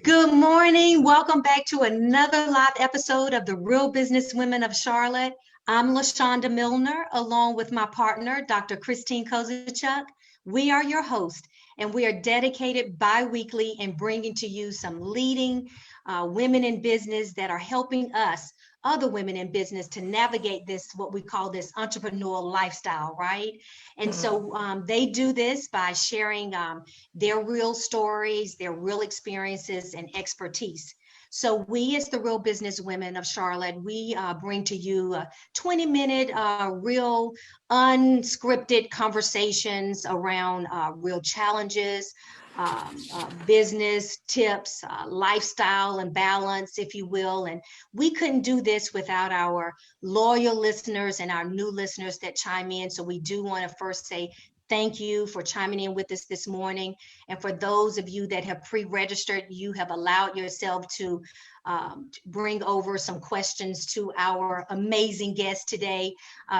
Good morning. Welcome back to another live episode of the Real Business Women of Charlotte. I'm LaShanda Millner, along with my partner, Dr. Christine Kozachuk. We are your host, and we are dedicated bi-weekly in bringing to you some leading women in business that are helping us, other women in business, to navigate this, what we call this entrepreneurial lifestyle, right? And so they do this by sharing their real stories, their real experiences, and expertise. So we, as the Real Business Women of Charlotte, we bring to you 20-minute real unscripted conversations around real challenges, business tips, lifestyle and balance, if you will. And we couldn't do this without our loyal listeners and our new listeners that chime in. So we do want to first say thank you for chiming in with us this morning. And for those of you that have pre-registered, you have allowed yourself to bring over some questions to our amazing guest today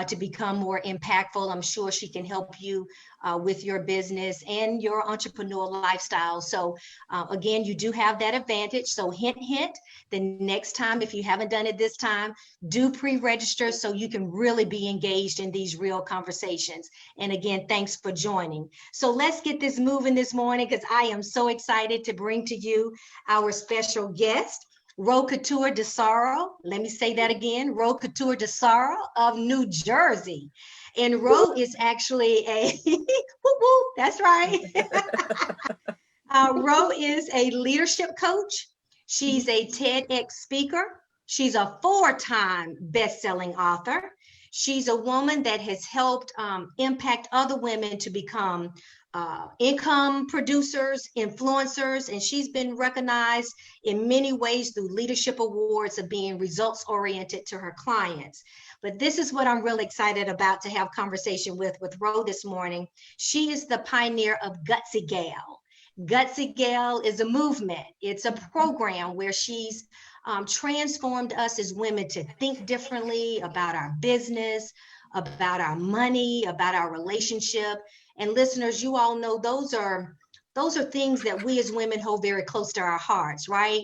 to become more impactful. I'm sure she can help you with your business and your entrepreneurial lifestyle. So again, you do have that advantage. So hint, hint, the next time, if you haven't done it this time, do pre-register so you can really be engaged in these real conversations. And again, thanks for joining. So let's get this moving this morning because I am so excited to bring to you our special guest, Rosemarie Desaro. Let me say that again, Rosemarie Desaro of New Jersey. And Ro is actually a, that's right. Ro is a leadership coach. She's a TEDx speaker. She's a 4-time best-selling author. She's a woman that has helped impact other women to become income producers, influencers, and she's been recognized in many ways through leadership awards of being results-oriented to her clients. But this is what I'm really excited about to have conversation with Ro this morning. She is the pioneer of Gutsy Gal. Gutsy Gal is a movement. It's a program where she's transformed us as women to think differently about our business, about our money, about our relationship. And listeners, you all know those are things that we as women hold very close to our hearts, right?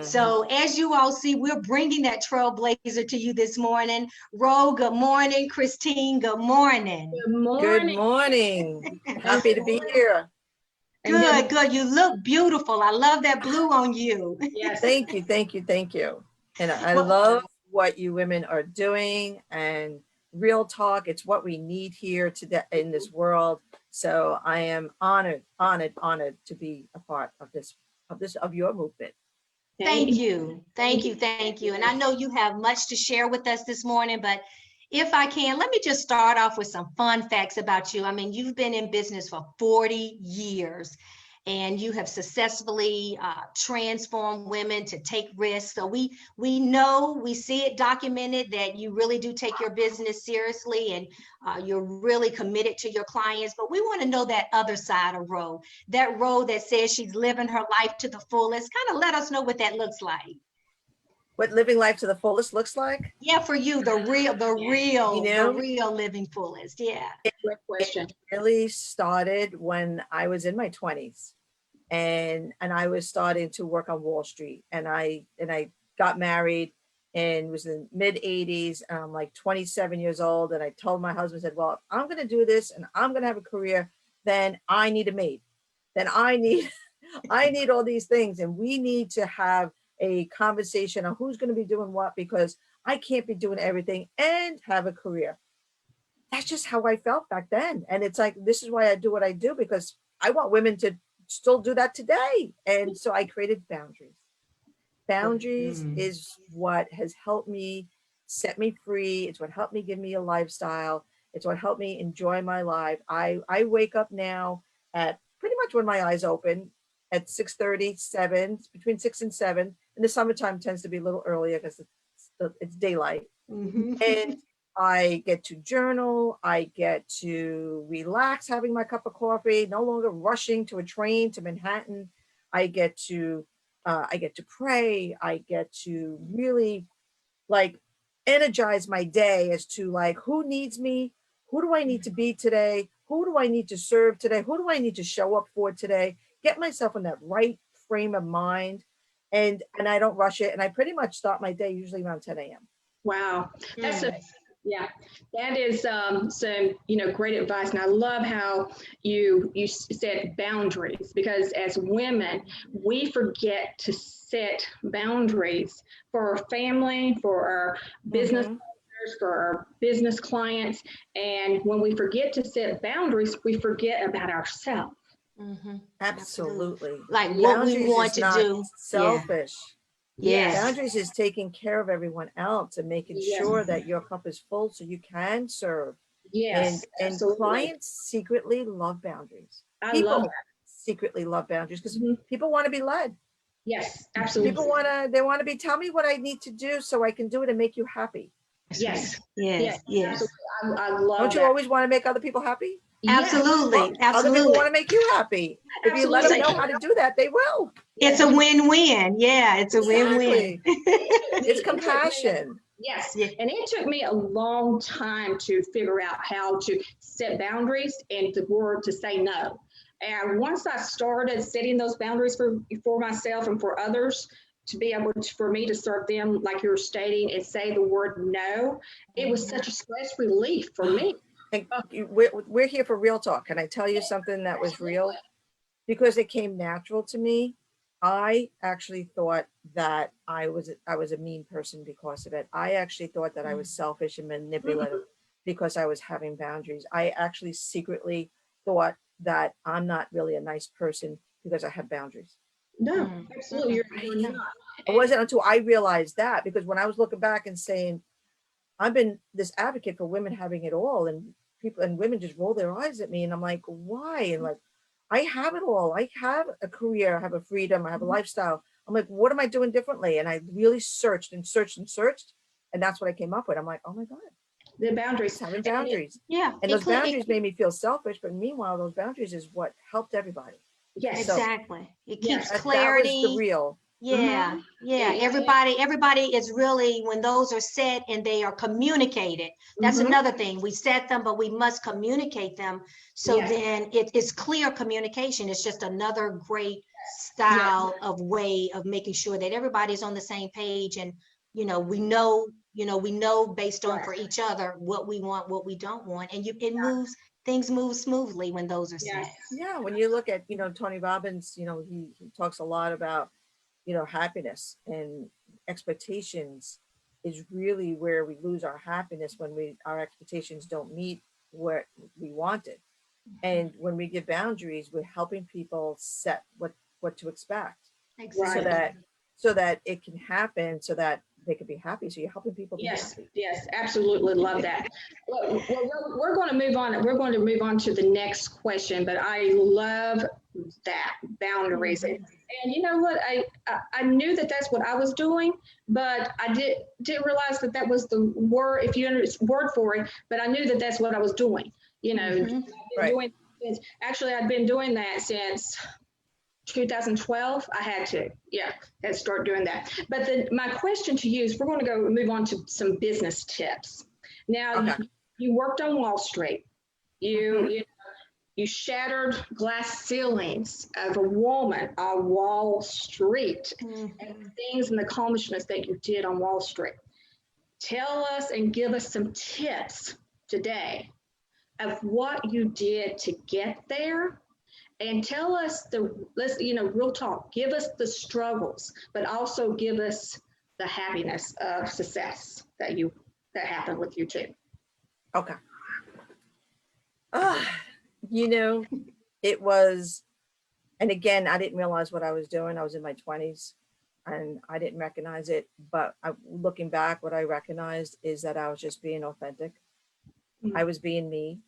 So as you all see, we're bringing that trailblazer to you this morning. Ro, good morning. Christine, good morning. Good morning. Good morning. Happy to be here. Good, good. You look beautiful. I love that blue on you. Yes. Thank you, thank you, thank you. And I love what you women are doing, and real talk. It's what we need here today in this world. So I am honored to be a part of your movement. Thank you. Thank you. Thank you. And I know you have much to share with us this morning, but if I can, let me just start off with some fun facts about you. I mean, you've been in business for 40 years and you have successfully transformed women to take risks. So we know, we see it documented that you really do take your business seriously and you're really committed to your clients. But we want to know that other side of Ro, that says she's living her life to the fullest. Kind of let us know what that looks like. What living life to the fullest looks like? Yeah, for you, the real living fullest. Yeah. Great question. It really started when I was in my 20s, and I was starting to work on Wall Street, and I got married and was in mid 80s, and I'm like 27 years old, and I told my husband, said, well, if I'm going to do this and I'm going to have a career, then I need a mate. Then I need all these things, and we need to have a conversation on who's going to be doing what, because I can't be doing everything and have a career. That's just how I felt back then. And it's like, this is why I do what I do, because I want women to still do that today. And so I created boundaries. Boundaries is what has helped me set me free. It's what helped me give me a lifestyle. It's what helped me enjoy my life. I wake up now at pretty much when my eyes open at 6:30, 7, between 6 and 7. In the summertime tends to be a little earlier because it's daylight. And I get to journal. I get to relax, having my cup of coffee, no longer rushing to a train to Manhattan. I get to pray. I get to really like energize my day as to like, who needs me? Who do I need to be today? Who do I need to serve today? Who do I need to show up for today? Get myself in that right frame of mind and I don't rush it. And I pretty much start my day usually around 10 a.m. Wow, that's Mm. yeah, that is some great advice, and I love how you said boundaries, because as women we forget to set boundaries for our family, for our business Mhm. partners, for our business clients, and when we forget to set boundaries, we forget about ourselves. Mhm. Absolutely. Like what we Boundaries want is to not do. Yeah. selfish. Yes, Yes. Boundaries is taking care of everyone else and making yes, sure that your cup is full so you can serve. yes, And absolutely. clients secretly love boundaries. I love People that. secretly love boundaries because Mhm. people want to be led. Yes, People absolutely. they want to be, tell me what I need to do so I can do it and make you happy. That's right. Yes, Yes. yes, Yes. absolutely. I love Don't you that. always want to make other people happy? Yes, Well, Absolutely. other people want Absolutely. to make you happy. If you let It's them absolutely. know a, how to do that, they will. it's Yes, a win-win. Yeah, it's a win-win. Exactly. It's it took me, compassion. yes, Yeah. and it took me a long time to figure out how to set boundaries and the word to say no. And once I started setting those boundaries for myself and for others, to be able to, for me to serve them, like you were stating, and say the word no, it was Mhm. such a stress relief for me. And we're here for real talk. Can I tell you something that was real? Absolutely. Because it came natural to me. I actually thought that I was a mean person because of it. I actually thought that I was selfish and manipulative because I was having boundaries. I actually secretly thought that I'm not really a nice person because I have boundaries. No, Mm, absolutely. mm-mm. You're Right? not. It And wasn't until I realized that, because when I was looking back and saying, I've been this advocate for women having it all, and people and women just roll their eyes at me, and I'm like, why? And like, I have it all. I have a career, I have a freedom, I have a lifestyle. I'm like, what am I doing differently? And I really searched and searched and searched, and that's what I came up with. I'm like, oh my God, the I boundaries. was having And boundaries. Yeah, And it, those cle- it boundaries made me feel selfish, but meanwhile, those boundaries is what helped everybody. yes, So exactly. It keeps yes. that was the clarity. real. Yeah, yeah. Yeah, Everybody is really, when those are set and they are communicated. That's mm-hmm. another thing. We set them, but we must communicate them. So Yes, then it is clear communication. It's just another great yes, style of way of making sure that everybody's on the same page, and we know based on right. for each other what we want, what we don't want. And things move smoothly when those are Yes, set. Yeah, when you look at, Tony Robbins, he talks a lot about, happiness, and expectations is really where we lose our happiness, when our expectations don't meet what we wanted. And when we give boundaries, we're helping people set what to expect, so right. that Exactly. it can happen, so that they can be happy. So you're helping people be Yes, happy. yes, absolutely love that. Well, we're going to move on. We're going to move on to the next question, but I love that boundaries. Mhm. And you know what? I knew that that's what I was doing, but I didn't realize that that was the word, if you understand word for it. But I knew that that's what I was doing. I've been Right. doing since, actually I've been doing that since 2012. I had to, yeah, had to start doing that. But my question to you is, we're going to go move on to some business tips. Now, Okay. you worked on Wall Street. Hmm. You shattered glass ceilings of a woman on Wall Street, and Mhm. the things and the accomplishments that you did on Wall Street. Tell us and give us some tips today of what you did to get there, and tell us real talk, give us the struggles, but also give us the happiness of success that happened with you too. Okay. Ah, you know, it was, and again, I didn't realize what I was doing. I was in my 20s and I didn't recognize it. But looking back, what I recognized is that I was just being authentic. I was being me.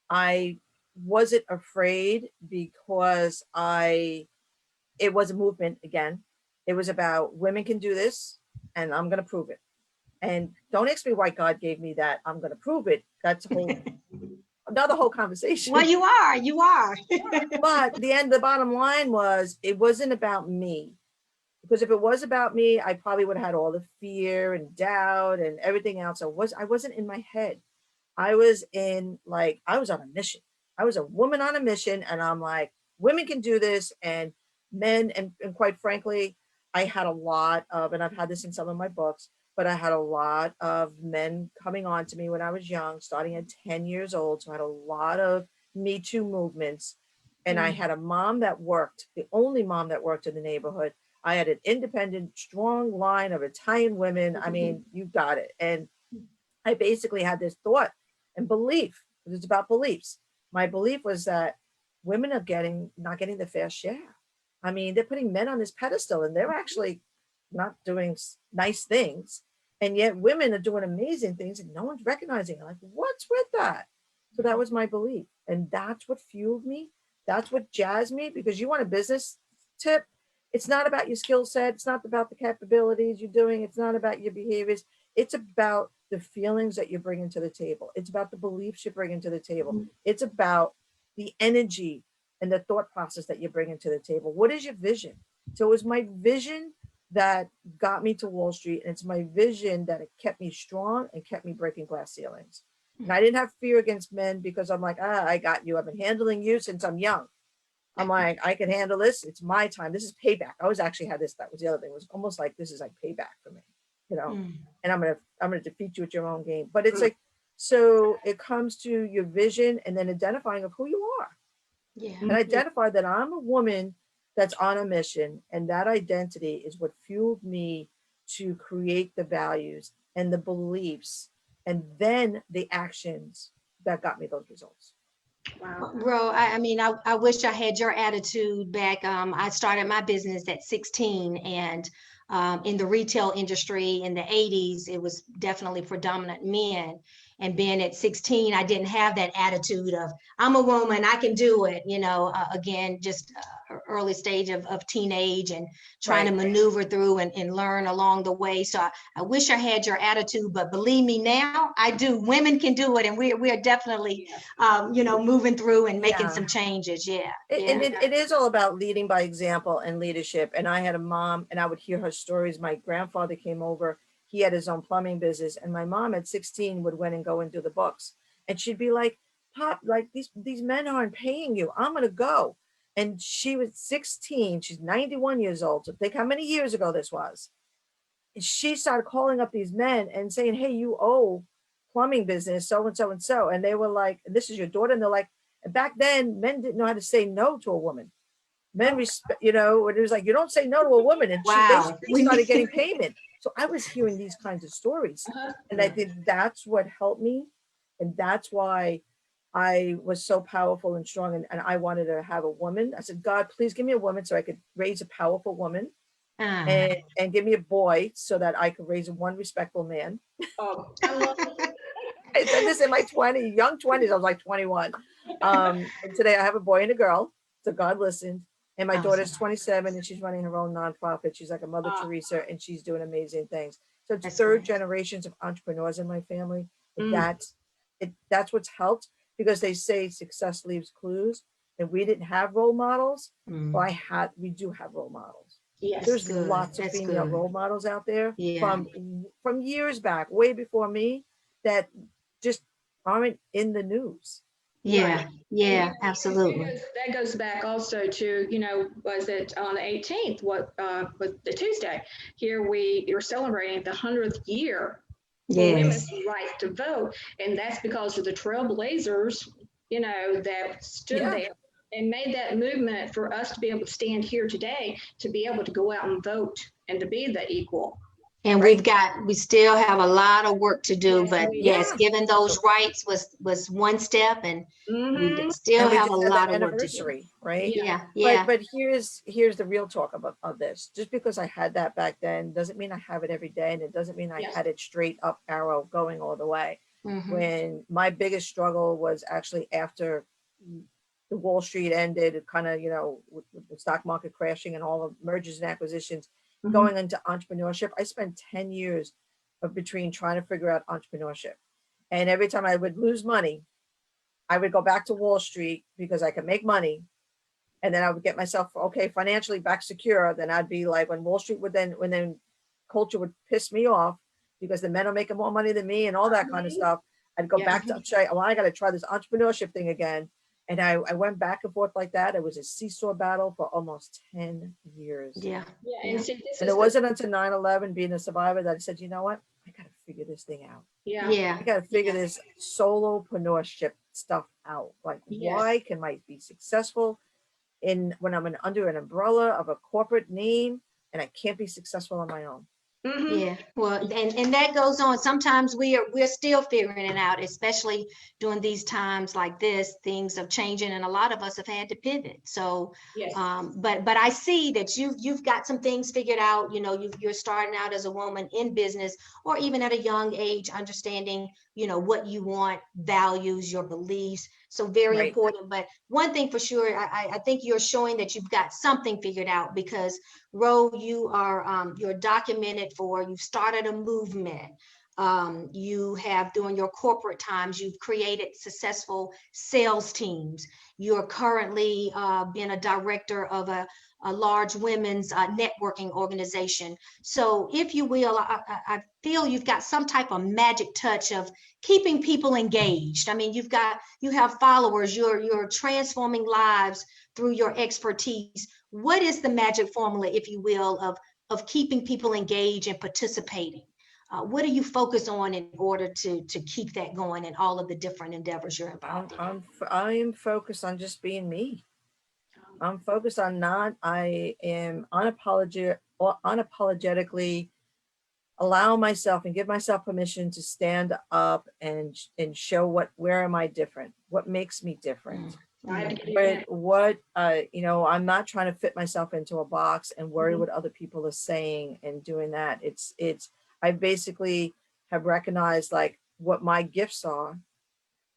I wasn't afraid because it was a movement again. It was about women can do this and I'm going to prove it. And don't ask me why God gave me that I'm going to prove it. That's another whole Well, conversation. you are, you are. But the bottom line was, it wasn't about me. Because if it was about me, I probably would have had all the fear and doubt and everything else. I wasn't in my head. I was on a mission. I was a woman on a mission, and I'm like, women can do this, and men, and quite frankly, I had a lot of, and I've had this in some of my books, but I had a lot of men coming on to me when I was young, starting at 10 years old. So I had a lot of Me Too movements. And I had a mom that worked, the only mom that worked in the neighborhood. I had an independent, strong line of Italian women. I mean, you got it. And I basically had this thought and belief. It's about beliefs. My belief was that women are not getting the fair share. I mean, they're putting men on this pedestal and they're actually not doing nice things. And yet women are doing amazing things and no one's recognizing it. Like, what's with that? So that was my belief. And that's what fueled me. That's what jazzed me, because you want a business tip. It's not about your skill set. It's not about the capabilities you're doing. It's not about your behaviors. It's about the feelings that you're bringing to the table. It's about the beliefs you're bringing to the table. It's about the energy and the thought process that you're bringing to the table. What is your vision? So it was my vision that got me to Wall Street. And it's my vision that it kept me strong and kept me breaking glass ceilings. And I didn't have fear against men because I'm like, I got you. I've been handling you since I'm young. I'm like, I can handle this. It's my time. This is payback. I was actually had this. That was the other thing. It was almost like this is like payback for me, you know. And I'm gonna defeat you at your own game. But it's like, so it comes to your vision and then identifying of who you are. Yeah. And identify that I'm a woman that's on a mission, and that identity is what fueled me to create the values and the beliefs and then the actions that got me those results. Wow. Bro, I mean, I wish I had your attitude back. I started my business at 16, and in the retail industry in the 80s, it was definitely predominant men. And being at 16, I didn't have that attitude of, I'm a woman, I can do it, you know, again, just early stage of teenage and trying to maneuver through and learn along the way. So I wish I had your attitude, but believe me now, I do. Women can do it. And we're definitely, you know, moving through and making some changes. Yeah. And it is all about leading by example and leadership. And I had a mom, and I would hear her stories. My grandfather came over. He had his own plumbing business. And my mom at 16 would went and go and do the books. And she'd be like, Pop, like these men aren't paying you. I'm going to go. And she was 16. She's 91 years old. So think how many years ago this was. And she started calling up these men and saying, hey, you owe plumbing business, so and so and so. And they were like, this is your daughter. And they're like, and back then, men didn't know how to say no to a woman. Men, you know, it was like, you don't say no to a woman. And they started getting payment. So I was hearing these kinds of stories. And I think that's what helped me. And that's why I was so powerful and strong. And I wanted to have a woman. I said, God, please give me a woman so I could raise a powerful woman. And give me a boy so that I could raise one respectful man. Oh, I love it. I said this in my young 20s. I was like 21. And today I have a boy and a girl. So God listened. And my daughter's 27 and she's running her own nonprofit. She's like a Mother Teresa and she's doing amazing things. So it's third generations of entrepreneurs in my family. That's what's helped, because they say success leaves clues. And we didn't have role models. Well, we do have role models. Yes, there's lots of female role models out there from years back, way before me, that just aren't in the news. Absolutely. That goes back also to, you know, was it on the 18th, was the Tuesday, here we were celebrating the 100th year for women's right to vote. And that's because of the trailblazers, you know, that stood there and made that movement for us to be able to stand here today, to be able to go out and vote and to be the equal. And we still have a lot of work to do, but giving those rights was one step, and we still have a lot of work to do. Right? But here's the real talk of this. Just because I had that back then doesn't mean I have it every day, and it doesn't mean I had it straight up arrow going all the way. When my biggest struggle was actually after the Wall Street ended, it kind of, you know, with the stock market crashing and all the mergers and acquisitions, going into entrepreneurship. I spent 10 years between trying to figure out entrepreneurship. And every time I would lose money, I would go back to Wall Street because I could make money. And then I would get myself, financially back secure. Then I'd be like, when Wall Street when then culture would piss me off because the men are making more money than me and all that kind of stuff, I'd go back to, I got to try this entrepreneurship thing again. And I went back and forth like that. It was a seesaw battle for almost 10 years. Yeah. Yeah, and see, this And is it wasn't until 9/11, being a survivor, that I said, you know what? I got to figure this thing out. yeah, Yeah. I got to figure this solopreneurship stuff out. Like, Yes. why can I be successful when I'm under an umbrella of a corporate name, and I can't be successful on my own? Mhm. Yeah, well, and that goes on. Sometimes we're still figuring it out, especially during these times like this. Things are changing, and a lot of us have had to pivot. So, Yes. but I see that you've got some things figured out. You know, you're starting out as a woman in business, or even at a young age, understanding, you know, what you want, values, your beliefs. So very Right. important. But one thing for sure, I think you're showing that you've got something figured out, because Ro, you are you're documented for, you've started a movement. You have, during your corporate times, you've created successful sales teams. You're currently been a director of a large women's networking organization. So if you will, I feel you've got some type of magic touch of keeping people engaged. I mean, you have followers, you're transforming lives through your expertise. What is the magic formula, if you will, of keeping people engaged and participating? What do you focus on in order to keep that going in all of the different endeavors you're involved in? I am focused on just being me. I'm focused on I am unapologetically allow myself and give myself permission to stand up and show where am I different? What makes me different? I have to give you an What you know, I'm not trying to fit myself into a box and worry Mhm. what other people are saying and doing that. I basically have recognized like what my gifts are,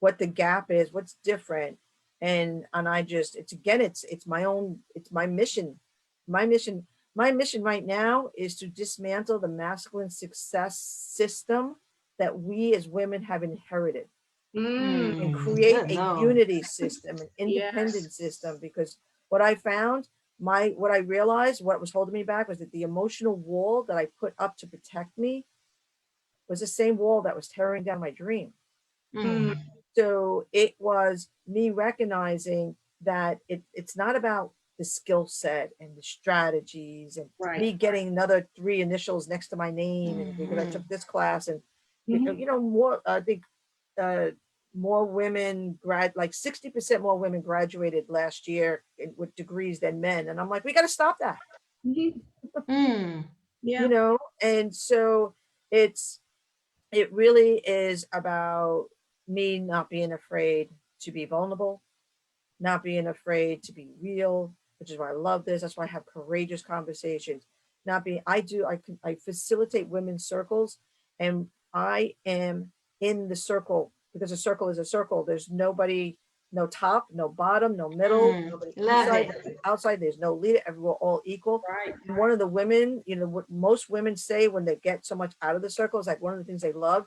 what the gap is, what's different. And I just, it's my own, it's my mission. My mission, my mission right now is to dismantle the masculine success system that we as women have inherited, and create Good a Lord. unity system, an independent system. Because what I found, what I realized, what was holding me back was that the emotional wall that I put up to protect me was the same wall that was tearing down my dream. Mm. So it was me recognizing that it's not about the skill set and the strategies and Right. me getting another 3 initials next to my name, and because I took this class, and Mhm. you know, more, I think more women like 60% more women graduated last year with degrees than men, and I'm like, we got to stop that. Mhm. Mm. Yeah. You know. And so it's it really is about me not being afraid to be vulnerable, not being afraid to be real, which is why I love this. That's why I have courageous conversations. Not being, I facilitate women's circles, and I am in the circle because a circle is a circle. There's nobody, no top, no bottom, no middle, nobody Love inside, it. nobody outside. There's no leader. We're all equal. Right. And one of the women, you know, what most women say when they get so much out of the circle is like one of the things they love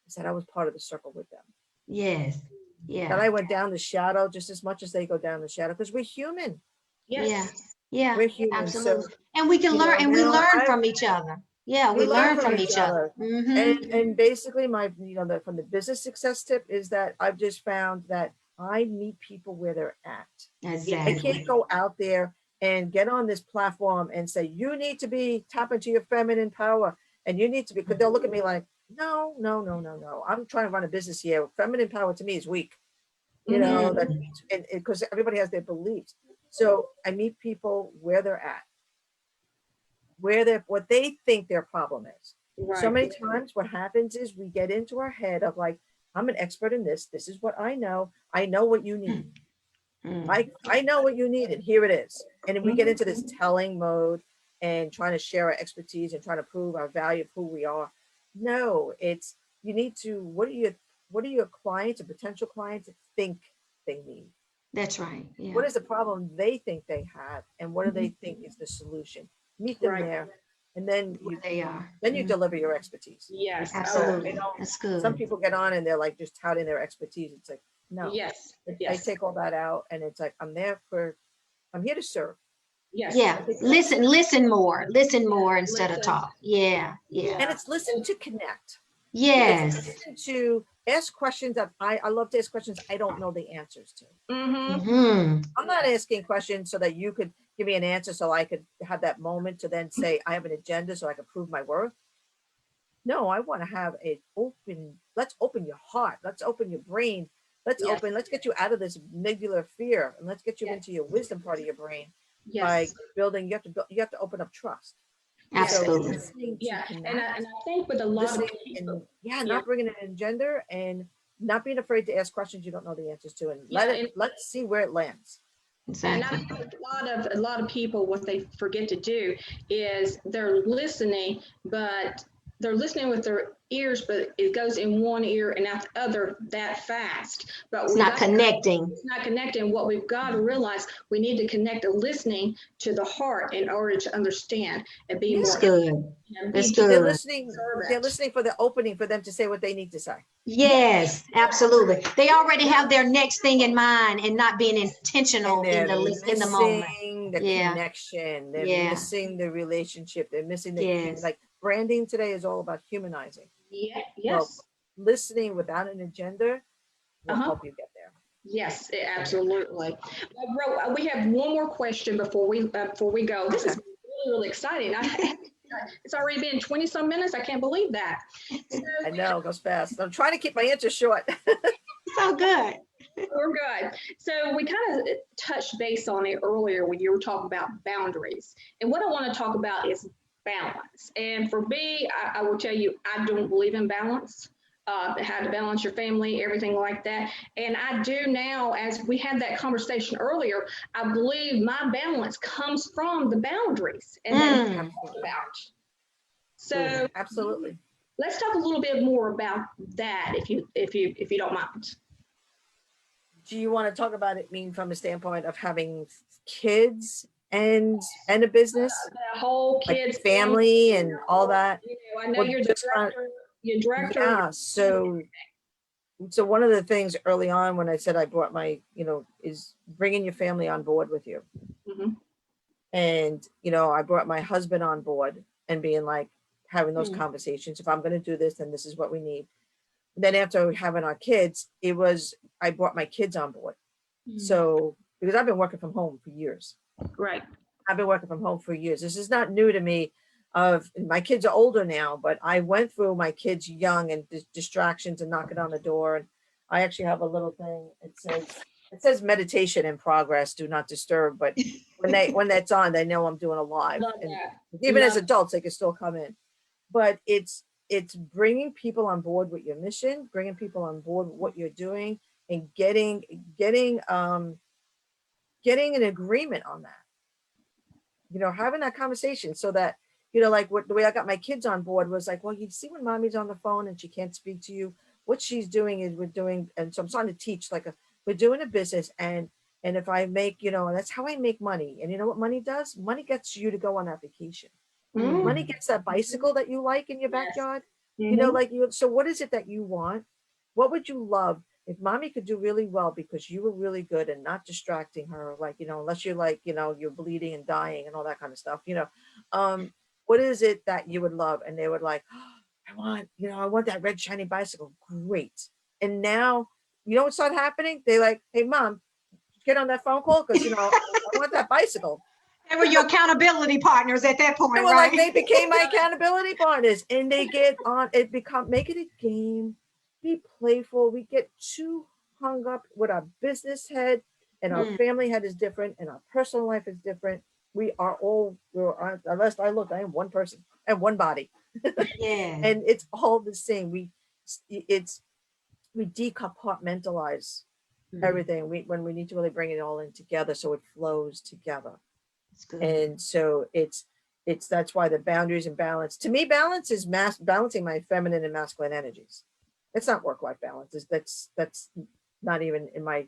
is that I was part of the circle with them. Yes. That Yeah. I went down the shadow just as much as they go down the shadow, because we're human. Yes. Yeah. Yeah. We're human. Absolutely. So, And we can you learn, know, and we now learn from each other. Yeah, we we learn learn from from each each other. other. Mm-hmm. And basically my, you know, from the business success tip is that I've just found that I meet people where they're at. I Exactly. can't go out there and get on this platform and say, you need to be tap into your feminine power, and you need to be, because they'll look at me like, no, no, no, no, no. I'm trying to run a business here. Feminine power to me is weak. You know, that, and because everybody has their beliefs. So I meet people where they're at, what they think their problem is. So Right. many times what happens is we get into our head of like, I'm an expert in this. This is what I know. I know what you need. Mm. I know what you need, and here it is. And then we get Mhm. into this telling mode and trying to share our expertise and trying to prove our value of who we are. No, it's, you need to, what do your clients and potential clients think they need? That's right. Yeah. What is the problem they think they have, and what do they Mhm. think is the solution? Meet them Right. there, and then Where they are. you deliver your expertise. Yes. So, you Absolutely. know, That's some good. people get on and they're like just touting their expertise. It's like, no, Yes. I Yes. take all that out, and it's like, I'm here to serve. Yes. Yeah. I think that's, Listen more. Listen more instead of Listen. talk. Yeah. Yeah. and it's listen to connect. Yes. To ask questions that I love to ask questions I don't know the answers to. Mm-hmm. I'm not asking questions so that you could give me an answer so I could have that moment to then say I have an agenda so I can prove my worth. No, I want to have let's open your heart. Let's open your brain. Yes. Let's get you out of this amygdala fear and let's get you Yes. into your wisdom part of your brain by Yes. building, you have to open up trust. Absolutely. So listening to Yeah. connect, And I think with a lot of listening people, and yeah, yeah. not bringing an agenda and not being afraid to ask questions you don't know the answers to and Yeah, let's see where it lands. and I Exactly. think a lot of people, what they forget to do is they're listening, but they're listening with their ears, but it goes in one ear and out the other that fast. But It's we not got connecting. it's not connecting. What we've got to realize, we need to connect the listening to the heart in order to understand and be Yeah. It's more good. and It's be They're good. listening. They're servant. listening for the opening for them to say what they need to say. Yes, absolutely. They already have their next thing in mind and not being And intentional in they're in the moment. missing the Yeah. connection. They're Yeah. missing the relationship. They're missing the Yes. like branding today is all about humanizing. Yeah. Well, Yes. listening without an agenda will Uh-huh. help you get there. Yes, absolutely. We have one more question before we go. This is really exciting. It's already been 20 some minutes. I can't believe that. So I know it goes fast. I'm trying to keep my answers short. So good. we're good. So we kind of touched base on it earlier when you were talking about boundaries. And what I want to talk about is balance. And for me, I will tell you, I don't believe in balance. How to balance your family, everything like that. And I do now, as we had that conversation earlier, I believe my balance comes from the boundaries and that you Mm. talked about. So Absolutely. let's talk a little bit more about that, if you don't mind. Do you want to talk about it mean from a standpoint of having kids and a business, The whole like kids family and all that? You know, I know Well, you're the just director. You're director. yeah. So one of the things early on when I said I brought my, is bringing your family on board with you. Mhm. And, I brought my husband on board and being like, having those conversations. If I'm going to do this, then this is what we need. Then after having our kids, I brought my kids on board. So, because I've been working from home for years. Right. I've been working from home for years. This is not new to me. My kids are older now, but I went through my kids young and distractions and knocking on the door. And I actually have a little thing. It says meditation in progress, do not disturb. But when that's on, they know I'm doing a live. Love And that. even as Love adults, they can still come in. But it's bringing people on board with your mission, bringing people on board with what you're doing, and getting an agreement on that. Having that conversation so that, like the way I got my kids on board was like, well, you see when mommy's on the phone and she can't speak to you, what she's doing is and so I'm starting to teach we're doing a business and if I make, and that's how I make money. And you know what money does? Money gets you to go on that vacation. Mm. Money gets that bicycle that you like in your Yes. backyard. Mhm. So what is it that you want? What would you love if mommy could do really well because you were really good and not distracting her, unless you're you're bleeding and dying and all that kind of stuff, what is it that you would love? And they would like, oh, I want that red shiny bicycle. Great. And now, what started happening? They like, hey mom, get on that phone call because I want that bicycle. They were your accountability partners at that point, Well, right? they became my accountability partners, and they get on it. Make it a game. Be playful. We get too hung up with our business head, and our family head is different, and our personal life is different. Unless I look, I am one person and one body, Yeah. and it's all the same. We decompartmentalize everything. When we need to really bring it all in together, so it flows together. That's good. And so that's why the boundaries and balance, to me, balance is balancing my feminine and masculine energies. It's not work-life balance. That's not even in my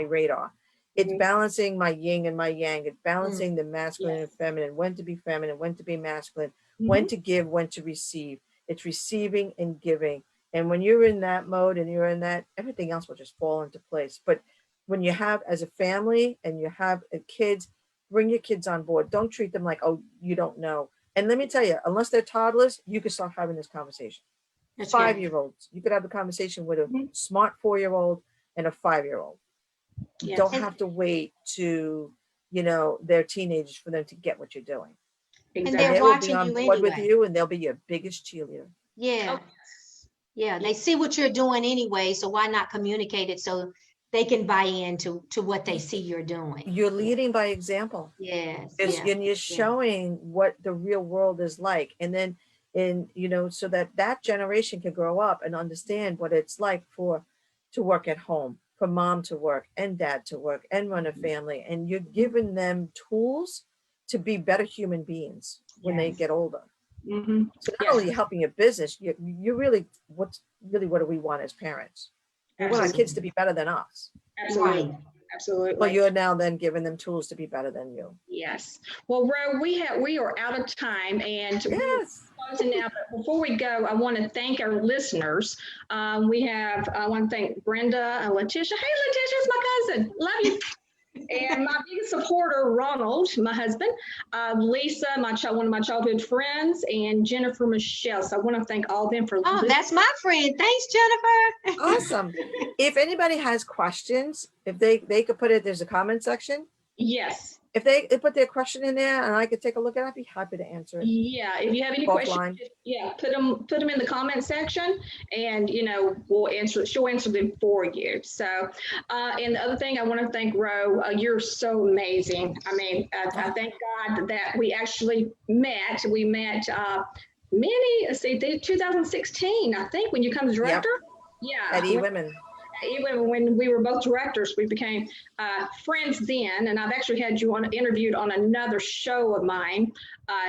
radar. It's balancing my yin and my yang. It's balancing the masculine and feminine, when to be feminine, when to be masculine, when to give, when to receive. It's receiving and giving. And when you're in that mode and you're in that, everything else will just fall into place. But when you have, as a family, and you have kids, bring your kids on board. Don't treat them like, oh, you don't know. And let me tell you, unless they're toddlers, you can start having this conversation. That's right. 5-year-olds. You could have a conversation with a Mhm. smart 4-year-old and a 5-year-old. You Yes. don't have to wait to, they're teenagers for them to get what you're doing. And And they're they Exactly. will be watching on you board with anyway. you, and they'll be your biggest cheerleader. Yeah. Oh, Yeah. They see what you're doing anyway. So why not communicate it so they can buy into what they see you're doing? You're leading by example. Yes. It's, Yeah. and you're showing what the real world is like. And then, so that generation can grow up and understand what it's like to work at home, for mom to work and dad to work and run a family. And you're giving them tools to be better human beings when they Yes. get older. Mhm. So not Yes. only you're helping your business, you really, what do we want as parents? We want our kids to be better than us. Absolutely. Right. Absolutely. Well, you're now then giving them tools to be better than you. Yes. Well, Ro, we are out of time, and we're Yes. closing now. But before we go, I want to thank our listeners. I want to thank Brenda and Letitia. Hey, Letitia, it's my cousin. Love you. And my biggest supporter, Ronald, my husband, Lisa, one of my childhood friends, and Jennifer Michelle. So I want to thank all of them for Oh, listening. that's my friend. Thanks, Jennifer. Awesome. If anybody has questions, if they could put it, there's a comment section. Yes. If they put their question in there and I could take a look at it, I'd be happy to answer it. Yeah. If you have any Offline. questions, put them in the comment section, and we'll answer. She'll answer them for you. So, and the other thing, I want to thank Ro. You're so amazing. I mean, I thank God that we actually met. We met let's see, 2016, I think, when you come as director. Yeah. At E-Women. Even when we were both directors, we became friends then. And I've actually had you interviewed on another show of mine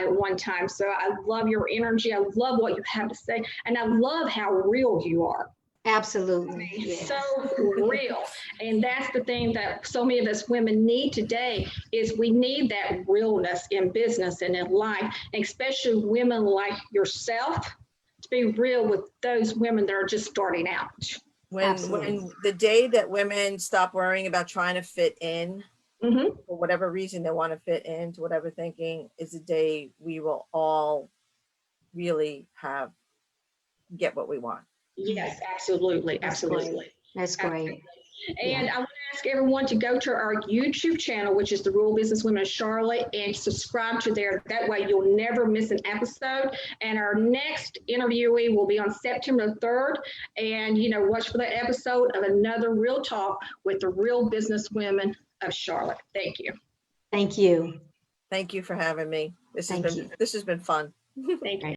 one time. So I love your energy. I love what you have to say. And I love how real you are. Absolutely. Yes. So real. And that's the thing that so many of us women need today, is we need that realness in business and in life, and especially women like yourself, to be real with those women that are just starting out. When the day that women stop worrying about trying to fit in, Mm-hmm. for whatever reason they want to fit into whatever thinking, is the day we will all really get what we want. Yes, absolutely. That's Absolutely. great. That's great. And I want to ask everyone to go to our YouTube channel, which is the Rural Business Women of Charlotte, and subscribe to there. That way you'll never miss an episode. And our next interviewee will be on September 3rd. And, watch for that episode of another Real Talk with the Real Business Women of Charlotte. Thank you. Thank you. Thank you for having me. This has Thank you. been fun. Thank you.